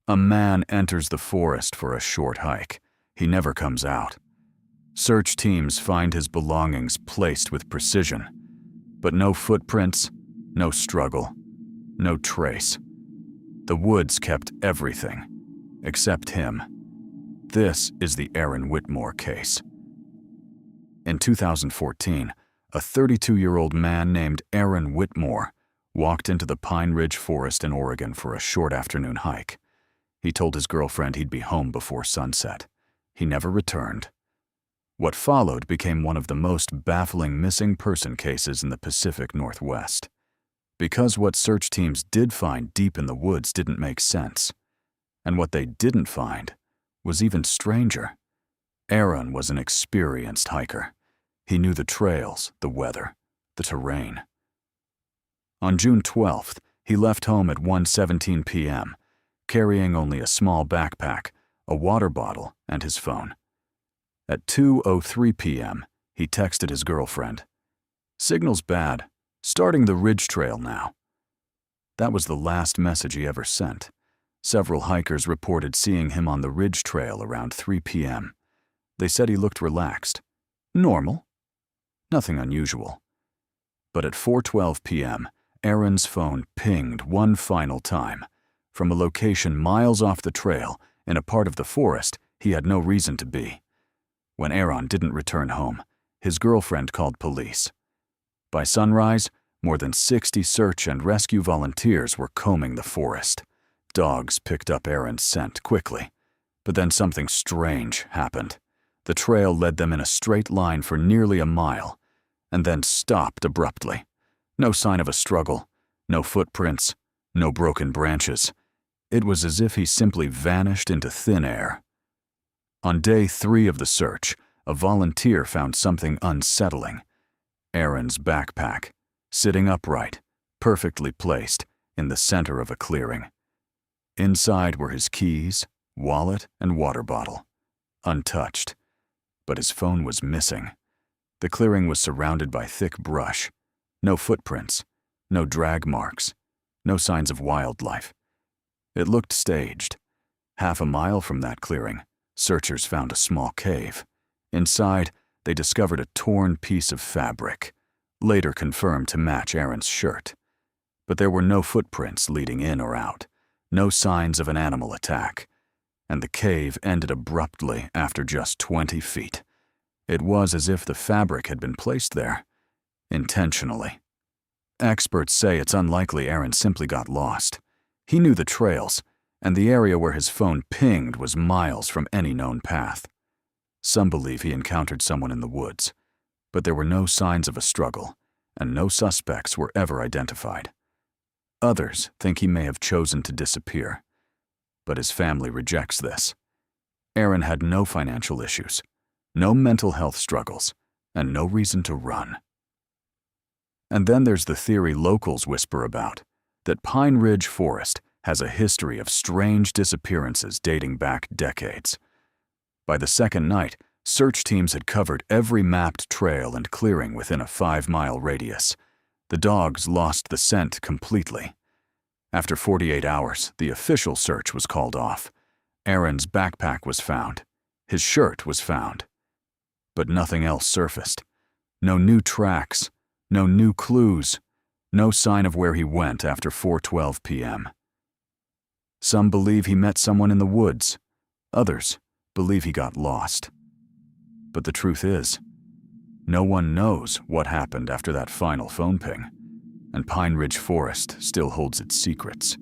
A man enters the forest for a short hike. He never comes out. Search teams find his belongings placed with precision, but no footprints, no struggle, no trace. The woods kept everything, except him. This is the Aaron Whitmore case. In 2014, a 32-year-old man named Aaron Whitmore walked into the Pine Ridge Forest in Oregon for a short afternoon hike. He told his girlfriend he'd be home before sunset. He never returned. What followed became one of the most baffling missing person cases in the Pacific Northwest. Because what search teams did find deep in the woods didn't make sense. And what they didn't find was even stranger. Aaron was an experienced hiker. He knew the trails, the weather, the terrain. On June 12th, he left home at 1:17 p.m., carrying only a small backpack, a water bottle, and his phone. At 2:03 p.m., he texted his girlfriend, "Signal's bad. Starting the ridge trail now." That was the last message he ever sent. Several hikers reported seeing him on the ridge trail around 3 p.m. They said he looked relaxed. Normal. Nothing unusual. But at 4:12 p.m., Aaron's phone pinged one final time, from a location miles off the trail in a part of the forest he had no reason to be. When Aaron didn't return home, his girlfriend called police. By sunrise, more than 60 search and rescue volunteers were combing the forest. Dogs picked up Aaron's scent quickly, but then something strange happened. The trail led them in a straight line for nearly a mile, and then stopped abruptly. No sign of a struggle, no footprints, no broken branches. It was as if he simply vanished into thin air. On day 3 of the search, a volunteer found something unsettling. Aaron's backpack, sitting upright, perfectly placed, in the center of a clearing. Inside were his keys, wallet, and water bottle, untouched. But his phone was missing. The clearing was surrounded by thick brush. No footprints, no drag marks, no signs of wildlife. It looked staged. Half a mile from that clearing, searchers found a small cave. Inside, they discovered a torn piece of fabric, later confirmed to match Aaron's shirt. But there were no footprints leading in or out, no signs of an animal attack, and the cave ended abruptly after just 20 feet. It was as if the fabric had been placed there, intentionally. Experts say it's unlikely Aaron simply got lost. He knew the trails, and the area where his phone pinged was miles from any known path. Some believe he encountered someone in the woods, but there were no signs of a struggle, and no suspects were ever identified. Others think he may have chosen to disappear, but his family rejects this. Aaron had no financial issues, no mental health struggles, and no reason to run. And then there's the theory locals whisper about, that Pine Ridge Forest has a history of strange disappearances dating back decades. By the second night, search teams had covered every mapped trail and clearing within a 5-mile radius. The dogs lost the scent completely. After 48 hours, the official search was called off. Aaron's backpack was found. His shirt was found. But nothing else surfaced. No new tracks, no new clues, no sign of where he went after 4:12 p.m. Some believe he met someone in the woods. Others believe he got lost. But the truth is, no one knows what happened after that final phone ping, and Pine Ridge Forest still holds its secrets.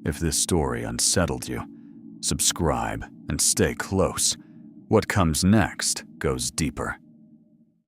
If this story unsettled you, subscribe and stay close. What comes next goes deeper.